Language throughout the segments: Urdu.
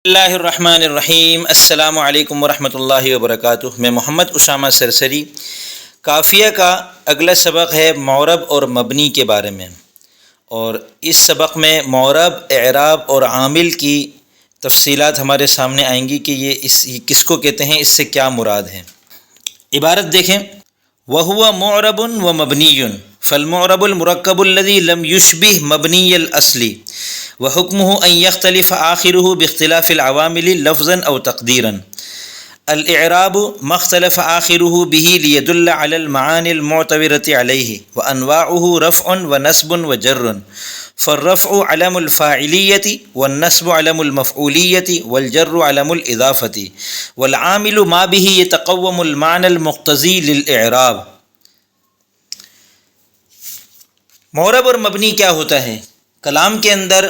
اللہ الرحمن الرحیم۔ السلام علیکم ورحمۃ اللہ وبرکاتہ۔ میں محمد اسامہ سرسری۔ قافیہ کا اگلا سبق ہے معرب اور مبنی کے بارے میں، اور اس سبق میں معرب، اعراب اور عامل کی تفصیلات ہمارے سامنے آئیں گی کہ یہ کس کو کہتے ہیں، اس سے کیا مراد ہے۔ عبارت دیکھیں، وَهُوَ مُعْرَبٌ وَمَبْنِيٌّ فَالْمُعْرَبُ الْمُرَكَّبُ الَّذِي لَمْ يُشْبِهْ مَبْنِيَ الْأَصْلِ وَحُكْمُهُ أَنْ يَخْتَلِفَ آخِرُهُ بِاخْتِلَافِ الْعَوَامِلِ لَفْظًا أَوْ تَقْدِيرًا۔ الْإِعْرَابُ مَا اخْتَلَفَ آخِرُهُ بِهِ لِيَدُلَّ عَلَى الْمَعَانِي الْمُعْتَبَرَةِ عَلَيْهِ وَأَنْوَاعُهُ رَفْعٌ وَنَصْبٌ وَجَرٌّ، فالرفع علم الفاعلیة والنصب علم المفعولیة والجر علم الإضافة والعامل ما به يتقوم المعنى المقتضی للإعراب۔ معرب اور مبنی کیا ہوتا ہے؟ کلام کے اندر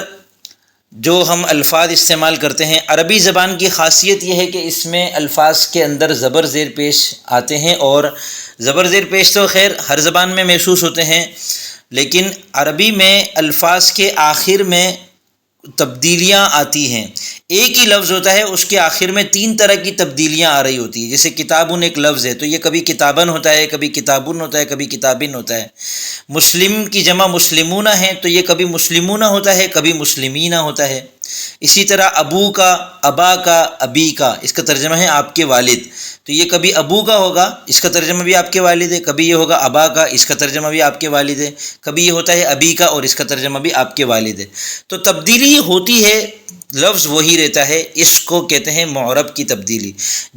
جو ہم الفاظ استعمال کرتے ہیں، عربی زبان کی خاصیت یہ ہے کہ اس میں الفاظ کے اندر زبر زیر پیش آتے ہیں، اور زبر زیر پیش تو خیر ہر زبان میں محسوس ہوتے ہیں، لیکن عربی میں الفاظ کے آخر میں تبدیلیاں آتی ہیں۔ ایک ہی لفظ ہوتا ہے، اس کے آخر میں تین طرح کی تبدیلیاں آ رہی ہوتی ہیں۔ جیسے کتابن ایک لفظ ہے تو یہ کبھی کتابن ہوتا ہے، کبھی کتابن ہوتا ہے، کبھی کتابن ہوتا ہے۔ مسلم کی جمع مسلمون ہے تو یہ کبھی مسلمون ہوتا ہے، کبھی مسلمین ہوتا ہے۔ اسی طرح ابو کا، ابا کا، ابی کا، اس کا ترجمہ ہے آپ کے والد، تو یہ کبھی ابو کا ہوگا، اس کا ترجمہ بھی آپ کے والد ہے، کبھی یہ ہوگا ابا کا، اس کا ترجمہ بھی آپ کے والد ہے، کبھی یہ ہوتا ہے ابی کا اور اس کا ترجمہ بھی آپ کے والد ہے۔ تو تبدیلی ہوتی ہے، لفظ وہی رہتا ہے، اس کو کہتے ہیں معرب کی تبدیلی۔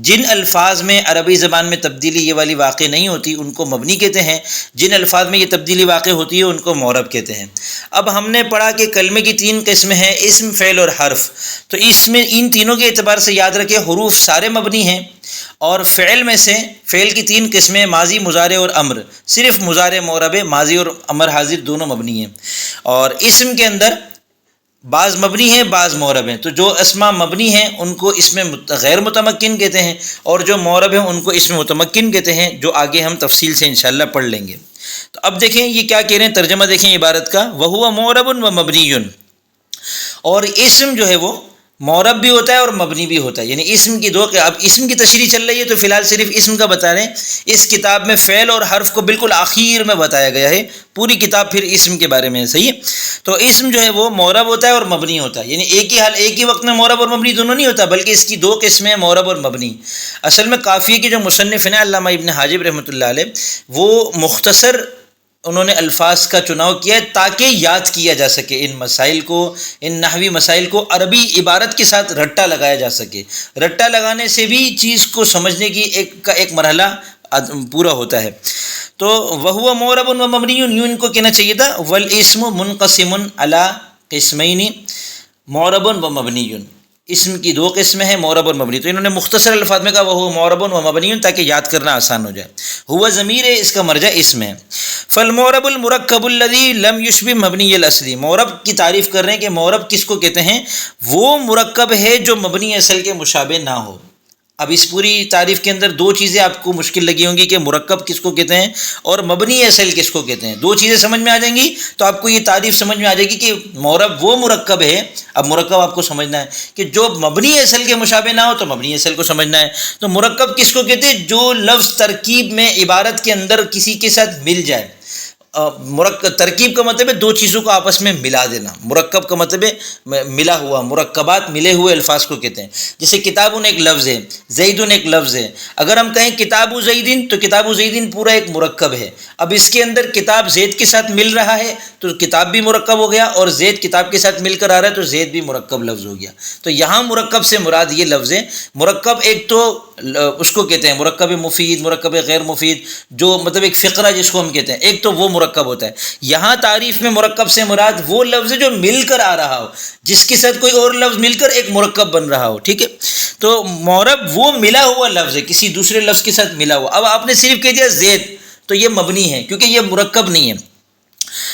جن الفاظ میں عربی زبان میں تبدیلی یہ والی واقع نہیں ہوتی ان کو مبنی کہتے ہیں، جن الفاظ میں یہ تبدیلی واقع ہوتی ہے ان کو معرب کہتے ہیں۔ اب ہم نے پڑھا کہ کلمے کی تین قسمیں ہیں، اسم، فعل اور حرف، تو اس میں ان تینوں کے اعتبار سے یاد رکھیں حروف سارے مبنی ہیں، اور فعل میں سے فعل کی تین قسمیں ماضی، مضارع اور امر، صرف مضارع معرب ہے، ماضی اور امر حاضر دونوں مبنی ہیں۔ اور اسم کے اندر بعض مبنی ہیں، بعض معرب ہیں، تو جو اسماء مبنی ہیں ان کو اس میں غیر متمکن کہتے ہیں، اور جو معرب ہیں ان کو اس میں متمکن کہتے ہیں، جو آگے ہم تفصیل سے انشاءاللہ پڑھ لیں گے۔ تو اب دیکھیں یہ کیا کہہ رہے ہیں، ترجمہ دیکھیں عبارت کا، وَهُوَ مُعْرَبٌ وَمَبْنِيٌّ، اور اسم جو ہے وہ معرب بھی ہوتا ہے اور مبنی بھی ہوتا ہے، یعنی اسم کی اب اسم کی تشریح چل رہی ہے تو فی الحال صرف اسم کا بتا رہے ہیں۔ اس کتاب میں فعل اور حرف کو بالکل آخر میں بتایا گیا ہے، پوری کتاب پھر اسم کے بارے میں ہے، صحیح ہے۔ تو اسم جو ہے وہ معرب ہوتا ہے اور مبنی ہوتا ہے، یعنی ایک ہی وقت میں معرب اور مبنی دونوں نہیں ہوتا، بلکہ اس کی دو قسمیں معرب اور مبنی۔ اصل میں قافیے کے جو مصنف ہیں علامہ ابن حاجب رحمۃ اللہ علیہ، وہ مختصر انہوں نے الفاظ کا چناؤ کیا ہے تاکہ یاد کیا جا سکے ان مسائل کو، ان نحوی مسائل کو عربی عبارت کے ساتھ رٹا لگایا جا سکے۔ رٹا لگانے سے بھی چیز کو سمجھنے کی ایک مرحلہ پورا ہوتا ہے۔ تو وَهُوَ مُعْرَبٌ وَمَبْنِيٌّ، یوں ان کو کہنا چاہیے تھا، وَالْاسْمُ مُنْقَسِمٌ عَلَىٰ قِسْمَيْنِ مُعْرَبٌ وَمَبْنِيٌّ، اسم کی دو قسمیں ہیں، معرب اور مبنی، تو انہوں نے مختصر الفاظ میں کہا وَهُوَ مُعْرَبٌ وَمَبْنِيٌّ تاکہ یاد کرنا آسان ہو جائے۔ ہوا ضمیر ہے، اس کا مرجع اسم ہے۔ فالمعرب المرکب الذی لم یشبہ مبنی الاصلی، معرب کی تعریف کر رہے ہیں کہ معرب کس کو کہتے ہیں، وہ مرکب ہے جو مبنی اصل کے مشابہ نہ ہو۔ اب اس پوری تعریف کے اندر دو چیزیں آپ کو مشکل لگی ہوں گی کہ مرکب کس کو کہتے ہیں اور مبنی اصل کس کو کہتے ہیں۔ دو چیزیں سمجھ میں آ جائیں گی تو آپ کو یہ تعریف سمجھ میں آ جائے گی کہ معرب وہ مرکب ہے، اب مرکب آپ کو سمجھنا ہے کہ جو مبنی اصل کے مشابہ نہ ہو، تو مبنی اصل کو سمجھنا ہے۔ تو مرکب کس کو کہتے ہیں، جو لفظ ترکیب میں عبارت کے اندر کسی کے ساتھ مل جائے۔ ترکیب کا مطلب ہے دو چیزوں کو آپس میں ملا دینا، مرکب کا مطلب ہے ملا ہوا، مرکبات ملے ہوئے الفاظ کو کہتے ہیں۔ جیسے کتابن ایک لفظ ہے، زیدن ایک لفظ ہے، اگر ہم کہیں کتاب زیدن تو کتاب زیدن پورا ایک مرکب ہے۔ اب اس کے اندر کتاب زید کے ساتھ مل رہا ہے تو کتاب بھی مرکب ہو گیا، اور زید کتاب کے ساتھ مل کر آ رہا ہے تو زید بھی مرکب لفظ ہو گیا۔ تو یہاں مرکب سے مراد یہ لفظ ہے۔ مرکب ایک تو اس کو کہتے ہیں مرکب مفید، مرکب غیر مفید، جو مطلب ایک فقرہ جس کو ہم کہتے ہیں، ایک تو وہ مرکب ہوتا ہے۔ یہاں تعریف میں مرکب سے مراد وہ لفظ ہے جو مل کر آ رہا ہو، جس کے ساتھ کوئی اور لفظ مل کر ایک مرکب بن رہا ہو، ٹھیک ہے۔ تو معرب وہ ملا ہوا لفظ ہے، کسی دوسرے لفظ کے ساتھ ملا ہوا۔ اب آپ نے صرف کہہ دیا زید تو یہ مبنی ہے کیونکہ یہ مرکب نہیں ہے۔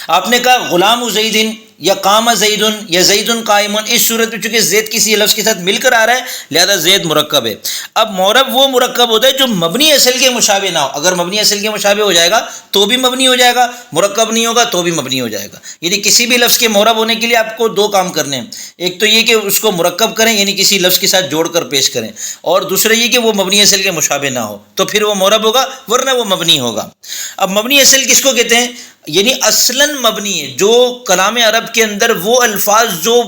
آپ نے کہا غلام زیدن یا قام زیدن یا زیدن قائمن، اس صورت میں چونکہ زید کسی لفظ کے ساتھ مل کر آ رہا ہے لہذا زید مرکب ہے۔ اب معرب وہ مرکب ہوتا ہے جو مبنی اصل کے مشابہ نہ ہو، اگر مبنی اصل کے مشابہ ہو جائے گا تو بھی مبنی ہو جائے گا، مرکب نہیں ہوگا تو بھی مبنی ہو جائے گا۔ یعنی کسی بھی لفظ کے معرب ہونے کے لیے آپ کو دو کام کرنے ہیں، ایک تو یہ کہ اس کو مرکب کریں یعنی کسی لفظ کے ساتھ جوڑ کر پیش کریں، اور دوسرا یہ کہ وہ مبنی اصل کے مشابہ نہ ہو تو پھر وہ معرب ہوگا ورنہ وہ مبنی ہوگا۔ اب مبنی اصل کس کو کہتے ہیں؟ یعنی اصلاً مبنی ہے، جو کلام عرب کے اندر وہ الفاظ جو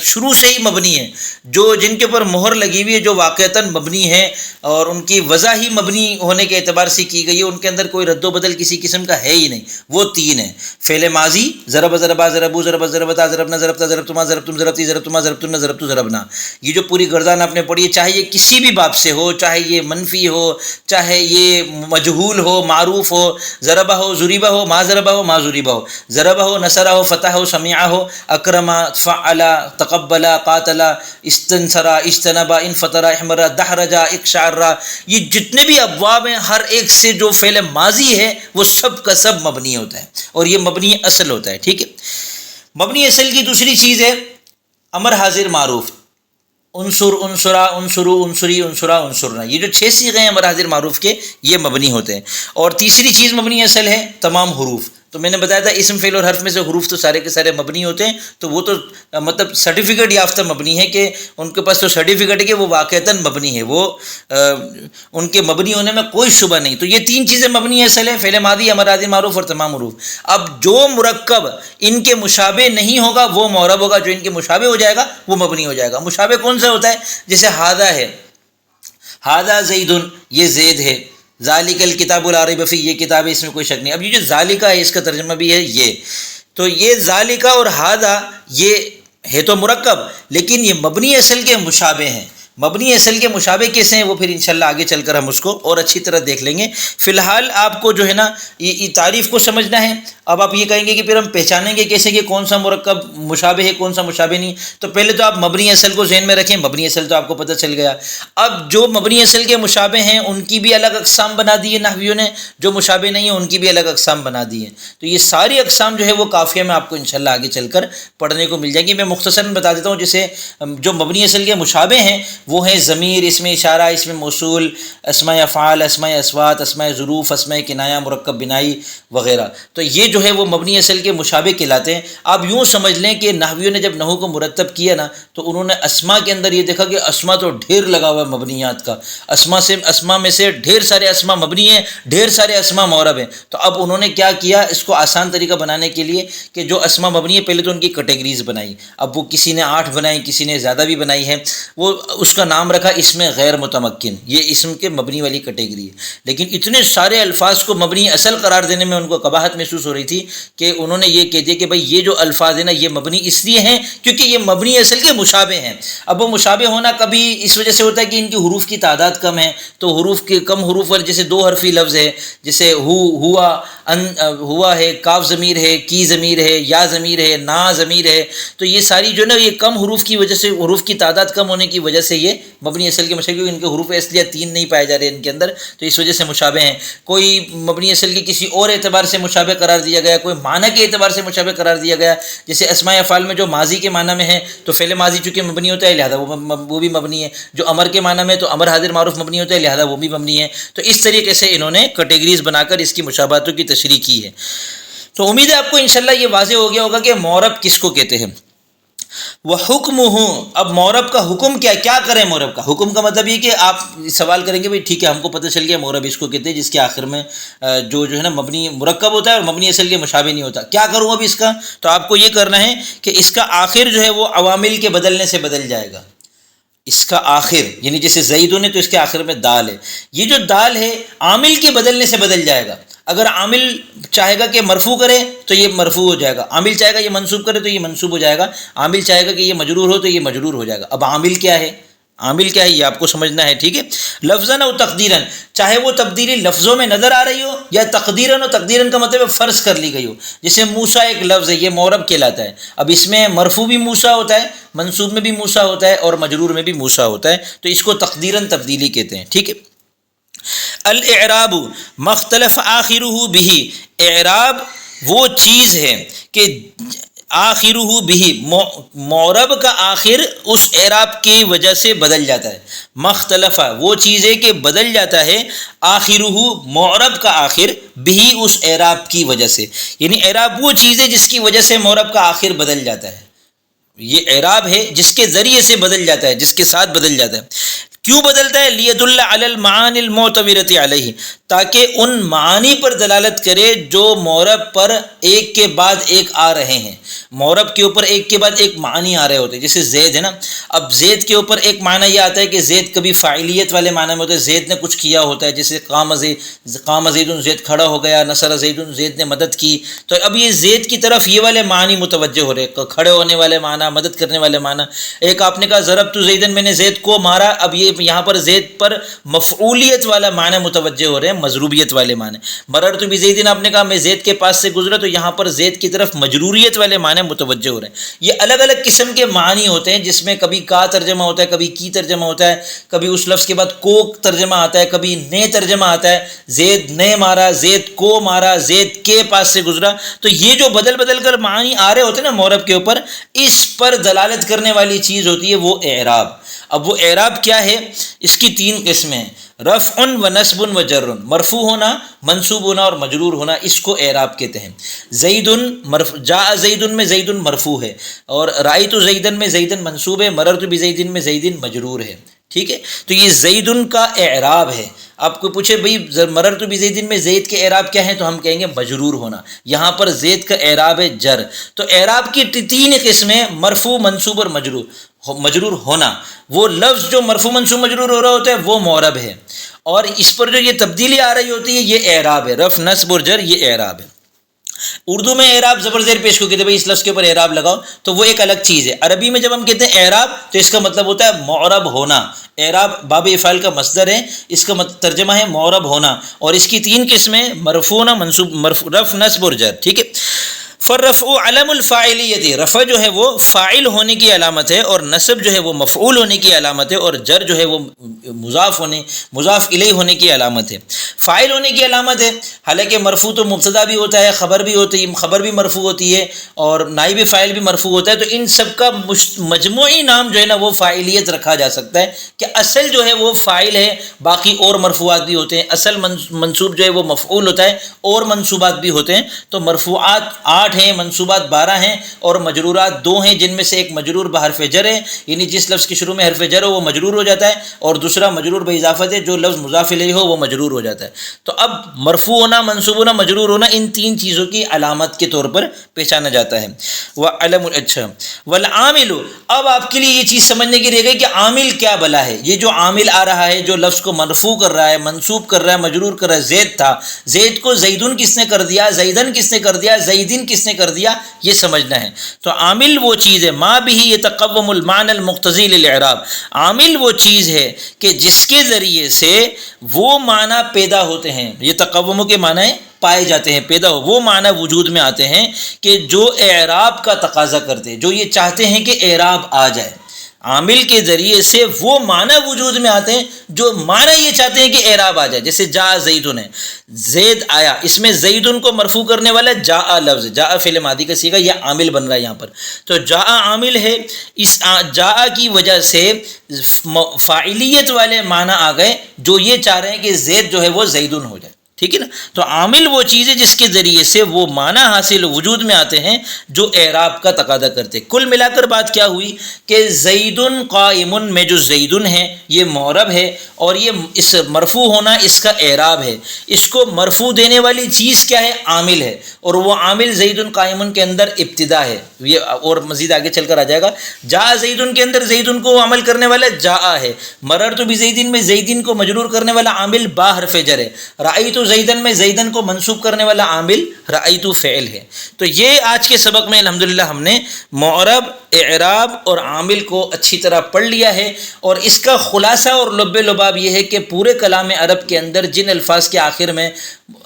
شروع سے ہی مبنی ہیں، جو جن کے اوپر مہر لگی ہوئی ہے، جو واقعتاً مبنی ہے اور ان کی وضع ہی مبنی ہونے کے اعتبار سے کی گئی ہے، ان کے اندر کوئی رد و بدل کسی قسم کا ہے ہی نہیں، وہ تین ہیں۔ فعل ماضی ضرب ضربا ضربو ضرب ضربتا ضربنا ضربتا ضربتما ضربتم ضربتی ضربتما ضربتن ضربتو ضربنا، یہ جو پوری گردان آپ نے پڑھی ہے، چاہے یہ کسی بھی باب سے ہو، چاہے یہ منفی ہو، چاہے یہ مجہول ہو، معروف ہو، ضربہ ہو، ضریبہ ہو، ما ضربہ ہو، ما ضریبہ ہو، ضربہ ہو، نصرہ ہو، فتح ہو، سمعہ ہو، اکرما، فعلا، تقبلا، قاتلا، استنصرا، اجتنبا، انفطرا، احمرا، دحرجا، اقشعرا، یہ جتنے بھی ابواب ہیں ہر ایک سے جو فعل ماضی ہے وہ سب کا سب مبنی ہوتا ہے اور یہ مبنی اصل ہوتا ہے، ٹھیک ہے۔ مبنی اصل کی دوسری چیز ہے امر حاضر معروف، انصر، انصرا، انصرو، انصری، انصرا، انصرنا، یہ جو 6 صیغے ہیں امر حاضر معروف کے یہ مبنی ہوتے ہیں۔ اور تیسری چیز مبنی اصل ہے تمام حروف، تو میں نے بتایا تھا اسم فعل اور حرف میں سے حروف تو سارے کے سارے مبنی ہوتے ہیں، تو وہ تو مطلب سرٹیفکیٹ یافتہ مبنی ہے کہ ان کے پاس تو سرٹیفکیٹ ہے کہ وہ واقعتاً مبنی ہے، وہ ان کے مبنی ہونے میں کوئی شبہ نہیں۔ تو یہ تین چیزیں مبنی اصل ہے، فعل ماضی، امر حاضر معروف اور تمام حروف۔ اب جو مرکب ان کے مشابہ نہیں ہوگا وہ معرب ہوگا، جو ان کے مشابہ ہو جائے گا وہ مبنی ہو جائے گا۔ مشابہ کون سا ہوتا ہے؟ جیسے ہادہ ہے، ہادہ زیدن، یہ زید ہے، ذالک الکتاب لا ریب فیہ، یہ کتاب ہے اس میں کوئی شک نہیں۔ اب یہ جو ذالکہ ہے اس کا ترجمہ بھی ہے یہ، تو یہ ذالکہ اور ہادہ یہ ہے تو مرکب لیکن یہ مبنی اصل کے مشابہ ہیں۔ مبنی اصل کے مشابہ کیسے ہیں وہ پھر انشاءاللہ آگے چل کر ہم اس کو اور اچھی طرح دیکھ لیں گے۔ فی الحال آپ کو جو ہے نا یہ تعریف کو سمجھنا ہے۔ اب آپ یہ کہیں گے کہ پھر ہم پہچانیں گے کیسے کہ کون سا مرکب مشابہ ہے کون سا مشابہ نہیں، تو پہلے تو آپ مبنی اصل کو ذہن میں رکھیں، مبنی اصل تو آپ کو پتہ چل گیا۔ اب جو مبنی اصل کے مشابہ ہیں ان کی بھی الگ اقسام بنا دی ہے نحویوں نے، جو مشابہ نہیں ہیں ان کی بھی الگ اقسام بنا دی ہیں۔ تو یہ ساری اقسام جو ہے وہ قافیہ میں آپ کو انشاءاللہ آگے چل کر پڑھنے کو مل جائیں گی۔ میں مختصراً بتا دیتا ہوں، جیسے جو مبنی اصل کے مشابہ ہیں وہ ہیں ضمیر، اسم اشارہ، اسم موصول، اسماء افعال، اسماء اصوات، اسماء ظروف، اسماء کنایہ، مرکب بنائی وغیرہ، تو یہ جو ہے وہ مبنی اصل کے مشابہ کہلاتے ہیں۔ آپ یوں سمجھ لیں کہ نحویوں نے جب نحو کو مرتب کیا نا تو انہوں نے اسماء کے اندر یہ دیکھا کہ اسماء تو ڈھیر لگا ہوا ہے مبنیات کا، اسماء میں سے ڈھیر سارے اسماء مبنی ہیں، ڈھیر سارے اسماء معرب ہیں۔ تو اب انہوں نے کیا کیا، اس کو آسان طریقہ بنانے کے لیے کہ جو اسماء مبنی ہے پہلے تو ان کی کیٹیگریز بنائی، اب وہ کسی نے 8 بنائی، کسی نے زیادہ بھی بنائی ہے، وہ اس کا نام رکھا اسم غیر متمکن، یہ اسم کے مبنی والی کیٹیگری ہے۔ لیکن اتنے سارے الفاظ کو مبنی اصل قرار دینے میں ان کو قباحت محسوس ہو رہی تھی کہ انہوں نے یہ کہہ دیا کہ بھائی یہ جو الفاظ ہیں نا یہ مبنی اس لیے ہیں کیونکہ یہ مبنی اصل کے مشابہ ہیں۔ اب وہ مشابہ ہونا کبھی اس وجہ سے ہوتا ہے کہ ان کی حروف کی تعداد کم ہے، تو حروف کے کم حروف والے جیسے 2 حرفی لفظ ہے، جیسے ہوا، ہوا ہے، کاف ضمیر ہے، کی ضمیر ہے، یا ضمیر ہے، نا ضمیر ہے، تو یہ ساری جو نا یہ کم حروف کی وجہ سے، حروف کی تعداد کم ہونے کی وجہ سے یہ مبنی اصل کے مشابہ، کیونکہ ان کے حروف اصلیہ 3 نہیں پائے جا رہے ان کے اندر، تو اس وجہ سے مشابہ ہیں۔ کوئی مبنی اصل کی کسی اور اعتبار سے مشابہ قرار دیا گیا، کوئی معنی کے اعتبار سے مشابہ قرار دیا گیا، جیسے اسماء افعال میں جو ماضی کے معنی میں ہے تو فعل ماضی چونکہ مبنی ہوتا ہے لہذا وہ بھی مبنی ہے، جو امر کے معنی میں تو امر حاضر معروف مبنی ہوتا ہے لہذا وہ بھی مبنی ہے۔ تو اس طریقے سے انہوں نے کیٹیگریز بنا کر اس کی مشابہتوں کی تشریح کی ہے۔ تو امید ہے آپ کو انشاءاللہ یہ واضح ہو گیا ہوگا کہ معرب کس کو کہتے ہیں۔ وَحُکْمُهُ، اب معرب کا حکم کیا کریں؟ معرب کا حکم کا مطلب یہ کہ آپ سوال کریں گے بھئی ٹھیک ہے ہم کو پتہ چل گیا معرب اس کو کہتے ہیں جس کے آخر میں جو ہے نا مبنی مرکب ہوتا ہے اور مبنی اصل کے مشابہ نہیں ہوتا۔ کیا کروں اب اس کا؟ تو آپ کو یہ کرنا ہے کہ اس کا آخر جو ہے وہ عوامل کے بدلنے سے بدل جائے گا۔ اس کا آخر یعنی جیسے زیدون ہے تو اس کے آخر میں دال ہے، یہ جو دال ہے عامل کے بدلنے سے بدل جائے گا۔ اگر عامل چاہے گا کہ مرفوع کرے تو یہ مرفوع ہو جائے گا، عامل چاہے گا یہ منصوب کرے تو یہ منصوب ہو جائے گا، عامل چاہے گا کہ یہ مجرور ہو تو یہ مجرور ہو جائے گا۔ اب عامل کیا ہے؟ عامل کیا ہے یہ آپ کو سمجھنا ہے، ٹھیک ہے۔ لفظاً و تقدیراً، چاہے وہ تبدیلی لفظوں میں نظر آ رہی ہو یا تقدیراً، و تقدیراً کا مطلب ہے فرض کر لی گئی ہو۔ جیسے موسیٰ ایک لفظ ہے، یہ معرب کہلاتا ہے۔ اب اس میں مرفوع بھی موسیٰ ہوتا ہے، منصوب میں بھی موسیٰ ہوتا ہے اور مجرور میں بھی موسیٰ ہوتا ہے، تو اس کو تقدیراً تبدیلی کہتے ہیں، ٹھیک ہے۔ الاعراب مختلف آخرہ بہ، اعراب وہ چیز ہے کہ آخرہ بھی، معرب کا آخر اس اعراب کی وجہ سے بدل جاتا ہے. مختلف وہ چیز ہے کہ بدل جاتا ہے آخرہ معرب کا آخر بھی اس اعراب کی وجہ سے، یعنی اعراب وہ چیز ہے جس کی وجہ سے معرب کا آخر بدل جاتا ہے. یہ اعراب ہے جس کے ذریعے سے بدل جاتا ہے، جس کے ساتھ بدل جاتا ہے. کیوں بدلتا ہے؟ لیدل علی المعانی المعتبرۃ علیہ، تاکہ ان معانی پر دلالت کرے جو معرب پر ایک کے بعد ایک آ رہے ہیں. معرب کے اوپر ایک کے بعد ایک معنی آ رہے ہوتے ہیں. جیسے زید ہے نا، اب زید کے اوپر ایک معنی یہ آتا ہے کہ زید کبھی فاعلیت والے معنی میں ہوتا ہے، زید نے کچھ کیا ہوتا ہے. جیسے قام زید، زید کھڑا ہو گیا، نصر زید، زید نے مدد کی. تو اب یہ زید کی طرف یہ والے معنی متوجہ ہو رہے، کھڑے ہونے والے معنی، مدد کرنے والے معنی. ایک آپ نے کہا ضربت زیدن، میں نے زید کو مارا، اب یہ یہاں پر زید پر مفعولیت والا معنی متوجہ ہو رہے ہیں، مضروریت والے معنی. مررت بزید، آپ نے کہا میں زید کے پاس سے گزرا، تو یہاں پر زید کی طرف مجروریت والے معنی متوجہ ہو رہے ہیں. یہ الگ الگ قسم کے معنی ہوتے ہیں جس میں کبھی کا ترجمہ ہوتا ہے، کبھی کی ترجمہ ہوتا ہے، کبھی اس لفظ کے بعد کو ترجمہ آتا ہے، کبھی نے ترجمہ آتا ہے. زید نے مارا، زید کو مارا، زید کے پاس سے گزرا. تو یہ جو بدل بدل کر معنی آ رہے ہوتے ہیں نا معرب کے اوپر، اس پر دلالت کرنے والی چیز ہوتی ہے وہ اعراب. اب وہ اعراب کیا ہے؟ اس کی 3 قسمیں ہیں: رفع و نصب و جر. مرفوع ہونا، منصوب ہونا اور مجرور ہونا، اس کو اعراب کہتے ہیں. زید جاء زید میں زید مرفوع ہے، اور رأیت زیدن میں زیدن منصوب ہے، مررت بزیدن میں زیدن مجرور ہے. ٹھیک ہے، تو یہ زیدن کا اعراب ہے. آپ کو پوچھے بھئی مررت بزیدن میں زید کے اعراب کیا ہیں، تو ہم کہیں گے مجرور ہونا. یہاں پر زید کا اعراب ہے جر. تو اعراب کی 3 قسمیں: مرفوع، منصوب اور مجرور. مجرور ہونا، وہ لفظ جو مرفوع منصوب مجرور ہو رہا ہوتا ہے وہ معرب ہے، اور اس پر جو یہ تبدیلی آ رہی ہوتی ہے یہ اعراب ہے. رفع، نصب اور جر یہ اعراب ہے. اردو میں اعراب زبر زیر پیش کو کہتے ہیں بھائی اس لفظ کے اوپر اعراب لگاؤ، تو وہ ایک الگ چیز ہے. عربی میں جب ہم کہتے ہیں اعراب تو اس کا مطلب ہوتا ہے معرب ہونا. اعراب باب افعال کا مصدر ہے، اس کا ترجمہ ہے معرب ہونا. اور اس کی 3 قسمیں: مرفوع، منصوب، رفع، نصب اور جر. ٹھیک ہے. فالرفع علم الفاعلیت، رفع جو ہے وہ فاعل ہونے کی علامت ہے، اور نصب جو ہے وہ مفعول ہونے کی علامت ہے، اور جر جو ہے وہ مضاف الیہ ہونے کی علامت ہے. فاعل ہونے کی علامت ہے، حالانکہ مرفوع تو مبتدا بھی ہوتا ہے، خبر بھی ہوتی ہے، خبر بھی مرفوع ہوتی ہے، اور نائب فاعل بھی مرفوع ہوتا ہے. تو ان سب کا مجموعی نام جو ہے نا وہ فاعلیت رکھا جا سکتا ہے، کہ اصل جو ہے وہ فاعل ہے، باقی اور مرفوعات بھی ہوتے ہیں. اصل منصوب جو ہے وہ مفعول ہوتا ہے، اور منصوبات بھی ہوتے ہیں. تو مرفوعات 8 ہیں، منصوبات 12 ہیں، اور مجرورات 2 ہیں، جن میں سے ایک مجرور بحرف جر ہے، یعنی جس لفظ کے شروع میں حرف جر ہو وہ مجرور ہو جاتا ہے، اور دوسرا مجرور باضافت ہے، جو لفظ مضاف الیہ ہو وہ مجرور ہو جاتا ہے. تو اب مرفوع ہونا، منصوب ہونا، مجرور ہونا، ان 3 چیزوں کی علامت کے طور پر پہچانا جاتا ہے. وعلم. اچھا، والعامل. اب آپ کے لیے یہ چیز سمجھنے کی رہ گئی کہ عامل کیا بلا ہے. یہ جو عامل آ رہا ہے، جو لفظ کو مرفوع کر رہا ہے، منصوب کر رہا ہے، مجرور کر رہا ہے، زید تھا، زید کو زیدن کس نے کر دیا، زیدن کس نے کر دیا، زیدن کس نے کر دیا، یہ سمجھنا ہے. تو عامل وہ چیز ہے ما به یتقوم المعنى المقتضی للاعراب. عامل وہ چیز ہے کہ جس کے ذریعے سے وہ معنی پیدا ہوتے ہیں. یہ تقوم کے معنی پائے جاتے ہیں، پیدا ہو، وہ معنی وجود میں آتے ہیں کہ جو اعراب کا تقاضا کرتے ہیں، جو یہ چاہتے ہیں کہ اعراب آ جائے. عامل کے ذریعے سے وہ معنی وجود میں آتے ہیں جو معنی یہ چاہتے ہیں کہ اعراب آ جائے. جیسے جاء زیدن ہے، زید آیا، اس میں زیدن کو مرفوع کرنے والا جاء لفظ، جاء فعل ماضی کا صیغہ، یہ عامل بن رہا ہے یہاں پر. تو جاء عامل ہے، اس جاء کی وجہ سے فاعلیت والے معنی آ گئے جو یہ چاہ رہے ہیں کہ زید جو ہے وہ زیدن ہو جائے. ٹھیک ہے نا. تو عامل وہ چیز ہے جس کے ذریعے سے وہ معنی حاصل وجود میں آتے ہیں جو اعراب کا تقاضا کرتے. کل ملا کر بات کیا ہوئی کہ زیدن قائم میں جو زیدن ہے یہ معرب ہے، اور یہ اس مرفوع ہونا اس کا اعراب ہے. اس کو مرفوع دینے والی چیز کیا ہے؟ عامل ہے، اور وہ عامل زیدن قائم کے اندر ابتدا ہے. یہ اور مزید آگے چل کر آ جائے گا. جاء زیدن کے اندر زیدن کو عمل کرنے والا جاء ہے. مررت بزیدن میں زیدن کو مجرور کرنے والا عامل با حرف جر ہے. رأیت زیدن میں زیدن کو منصوب کرنے والا عامل رأیت فعل ہے. تو یہ آج کے سبق میں الحمدللہ ہم نے معرب، اعراب اور عامل کو اچھی طرح پڑھ لیا ہے. اور اس کا خلاصہ اور لب لباب یہ ہے کہ پورے کلام عرب کے اندر جن الفاظ کے آخر میں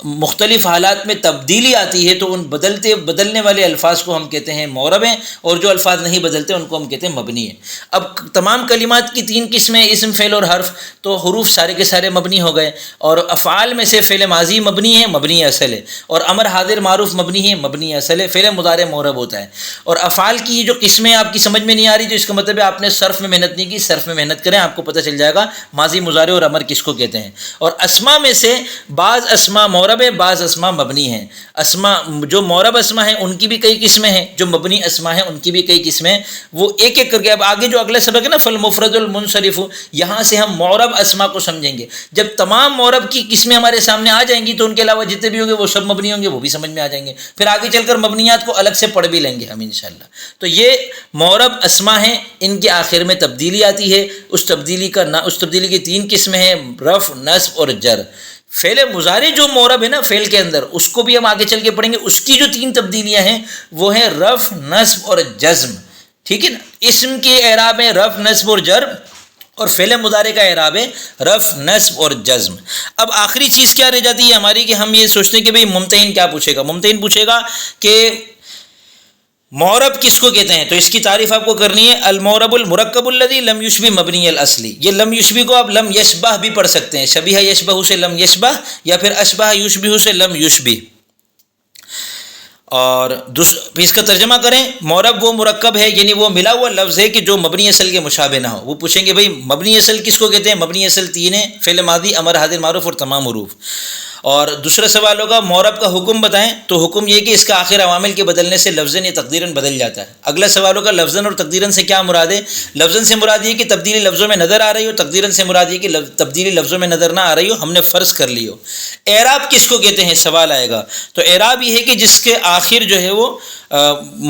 مختلف حالات میں تبدیلی آتی ہے تو ان بدلنے والے الفاظ کو ہم کہتے ہیں معرب ہیں، اور جو الفاظ نہیں بدلتے ان کو ہم کہتے ہیں مبنی ہیں. اب تمام کلمات کی 3 قسمیں: اسم، فعل اور حرف. تو حروف سارے کے سارے مبنی ہو گئے، اور افعال میں سے فعل ماضی مبنی ہے، مبنی اصل ہے، اور امر حاضر معروف مبنی ہے، مبنی اصل ہے، فعل مضارع معرب ہوتا ہے۔ اور افعال کی یہ جو قسمیں آپ کی سمجھ میں نہیں آ رہی تو اس کا مطلب ہے آپ نے صرف میں محنت نہیں کی، صرف میں محنت کریں، آپ کو پتہ چل جائے گا ماضی مضارع اور امر کس کو کہتے ہیں۔ اور اسما میں سے بعض اسما معرب ہے، بعض اسما مبنی ہیں۔ اسما جو معرب اسما ہیں ان کی بھی کئی قسمیں ہیں، جو مبنی اسما ہیں ان کی بھی کئی قسمیں، وہ ایک ایک کر کے اب آگے جو اگلا سبق ہے نا فالمفرد المنصرف، یہاں سے ہم معرب اسما کو سمجھیں گے۔ جب تمام معرب کی قسمیں ہمارے سامنے آ جائیں گی تو ان کے علاوہ جتنے بھی ہوں گے وہ سب مبنی ہوں گے، وہ بھی سمجھ میں آ جائیں گے، پھر آگے چل کر مبنیات کو الگ سے پڑھ بھی لیں گے ہم انشاءاللہ۔ تو یہ معرب اسما ہیں، ان کے آخر میں تبدیلی آتی ہے، اس تبدیلی کی 3 قسمیں ہیں، رفع، نصب اور جر۔ فعل مضارع جو معرب ہے نا فعل کے اندر، اس کو بھی ہم آگے چل کے پڑھیں گے، اس کی جو 3 تبدیلیاں ہیں وہ ہیں رفع، نصب اور جزم، ٹھیک ہے نا۔ اسم کے اعراب ہیں رفع، نصب اور جر، اور فعل مضارع کا اعراب ہے رفع، نصب اور جزم۔ اب آخری چیز کیا رہ جاتی ہے ہماری کہ ہم یہ سوچتے ہیں کہ بھئی ممتحن کیا پوچھے گا۔ ممتحن پوچھے گا کہ معرب کس کو کہتے ہیں، تو اس کی تعریف آپ کو کرنی ہے، المعرب المرکب الذی لم یشبہ مبنی الاصلی۔ یہ لم یشبہ کو آپ لم یشبہ بھی پڑھ سکتے ہیں، شبیہ یشبہ سے لم یشبہ، یا پھر اشبہ یشبہ سے لم یشبہ۔ اور اس کا ترجمہ کریں، معرب وہ مرکب ہے یعنی وہ ملا ہوا لفظ ہے کہ جو مبنی اصل کے مشابہ نہ ہو۔ وہ پوچھیں گے بھئی مبنی اصل کس کو کہتے ہیں، مبنی اصل 3 ہیں، فعل ماضی، امر حاضر معروف اور تمام حروف۔ اور دوسرا سوال ہوگا معرب کا حکم بتائیں، تو حکم یہ کہ اس کا آخر عوامل کے بدلنے سے لفظاً یا تقدیراً بدل جاتا ہے۔ اگلا سوال ہوگا لفظاً اور تقدیراً سے کیا مراد ہے۔ لفظاً سے مراد یہ کہ تبدیلی لفظوں میں نظر آ رہی ہو، تقدیراً سے مراد یہ کہ تبدیلی لفظوں میں نظر نہ آ رہی ہو، ہم نے فرض کر لی ہو۔ اعراب کس کو کہتے ہیں سوال آئے گا، تو اعراب یہ ہے کہ جس کے آخر جو ہے وہ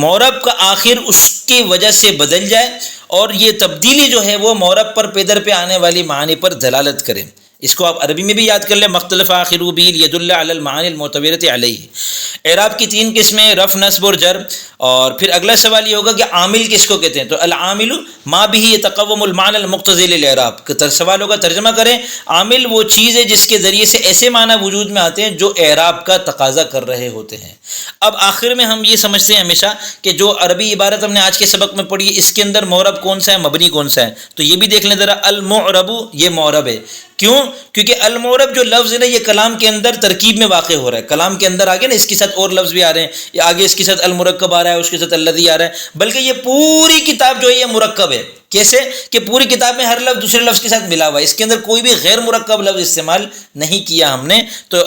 معرب کا آخر اس کی وجہ سے بدل جائے، اور یہ تبدیلی جو ہے وہ معرب پر پیدر پہ آنے والی معانی پر دلالت کرے۔ اس کو آپ عربی میں بھی یاد کر لیں، مختلف آخرو بھی یدل علی المعانی المعتبرۃ علیہ۔ اعراب کی 3 قسمیں، رفع، نصب اور جر۔ اور پھر اگلا سوال یہ ہوگا کہ عامل کس کو کہتے ہیں، تو العامل ما به يتقوم المعنى المقتضی للاعراب۔ سوال ہوگا ترجمہ کریں، عامل وہ چیز ہے جس کے ذریعے سے ایسے معنی وجود میں آتے ہیں جو اعراب کا تقاضا کر رہے ہوتے ہیں۔ اب آخر میں ہم یہ سمجھتے ہیں ہمیشہ کہ جو عربی عبارت ہم نے آج کے سبق میں پڑھی ہے اس کے اندر معرب کون سا ہے، مبنی کون سا ہے، تو یہ بھی دیکھ لیں ذرا۔ المعرب یہ معرب ہے، کیوں؟ کیونکہ المعرب جو لفظ ہے نا یہ کلام کے اندر ترکیب میں واقع ہو رہا ہے، کلام کے اندر آگے نا اس کے ساتھ اور لفظ بھی آ رہے ہیں، یا آگے اس کے ساتھ المرکب آ رہا ہے، اس کے ساتھ الذی آ رہا ہے، بلکہ یہ پوری کتاب جو ہے یہ مرکب ہے۔ کیسے کہ پوری کتاب میں ہر لفظ دوسرے لفظ کے ساتھ ملا ہوا ہے، اس کے اندر کوئی بھی غیر مرکب لفظ استعمال نہیں کیا ہم نے۔ تو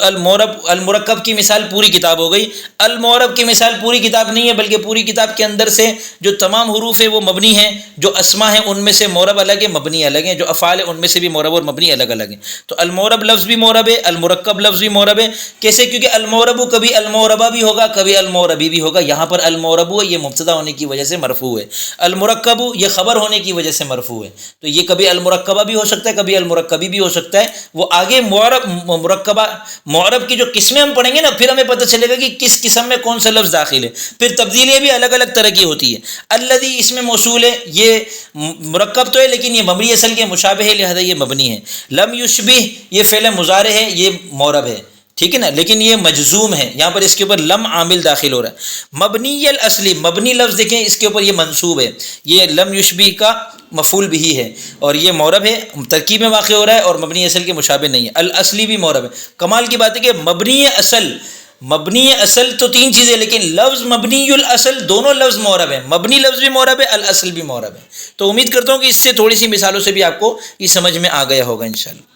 المرکب کی مثال پوری کتاب ہو گئی، المعرب کی مثال پوری کتاب نہیں ہے بلکہ پوری کتاب کے اندر سے جو تمام حروف ہیں وہ مبنی ہیں، جو اسما ہیں ان میں سے معرب الگ ہے، مبنی الگ ہیں، جو افعال ہیں ان میں سے بھی معرب اور مبنی الگ الگ ہیں۔ تو المعرب لفظ بھی معرب ہے، المرکب لفظ بھی معرب ہے۔ کیسے؟ کیونکہ المعرب کبھی المعربہ بھی ہوگا، کبھی المعربی بھی ہوگا۔ یہاں پر المعرب یہ مبتدا ہونے کی وجہ سے مرفوع ہے، المرکب یہ خبر ہونے کی وجہ سے مرفوع ہے، تو یہ کبھی المرکبہ بھی ہو سکتا ہے، کبھی المرکبی بھی ہو سکتا ہے۔ وہ آگے معرب کی جو قسمیں ہم پڑھیں گے نا پھر ہمیں پتہ چلے گا کہ کس قسم میں کون سا لفظ داخل ہے۔ پھر تبدیلیاں بھی الگ الگ طرح کی ہوتی ہے۔ الذی اس میں موصول ہے، یہ مرکب تو ہے لیکن یہ مبنی اصل کے مشابہ ہے لہذا یہ مبنی ہے۔ لم یشبہ یہ فعل مضارع ہے، یہ معرب ہے، ٹھیک ہے نا، لیکن یہ مجزوم ہے، یہاں پر اس کے اوپر لم عامل داخل ہو رہا ہے۔ مبنی الاصلی مبنی لفظ دیکھیں اس کے اوپر یہ منصوب ہے، یہ لم یشبہ کا مفعول بھی ہے، اور یہ معرب ہے، ترکیب میں واقع ہو رہا ہے اور مبنی اصل کے مشابہ نہیں ہے۔ الاصلی بھی معرب ہے۔ کمال کی بات ہے کہ مبنی اصل تو 3 چیزیں، لیکن لفظ مبنی الاصل دونوں لفظ معرب ہیں، مبنی لفظ بھی معرب ہے، الاصل بھی معرب ہے۔ تو امید کرتا ہوں کہ اس سے تھوڑی سی مثالوں سے بھی آپ کو یہ سمجھ میں آ گیا ہوگا انشاءاللہ۔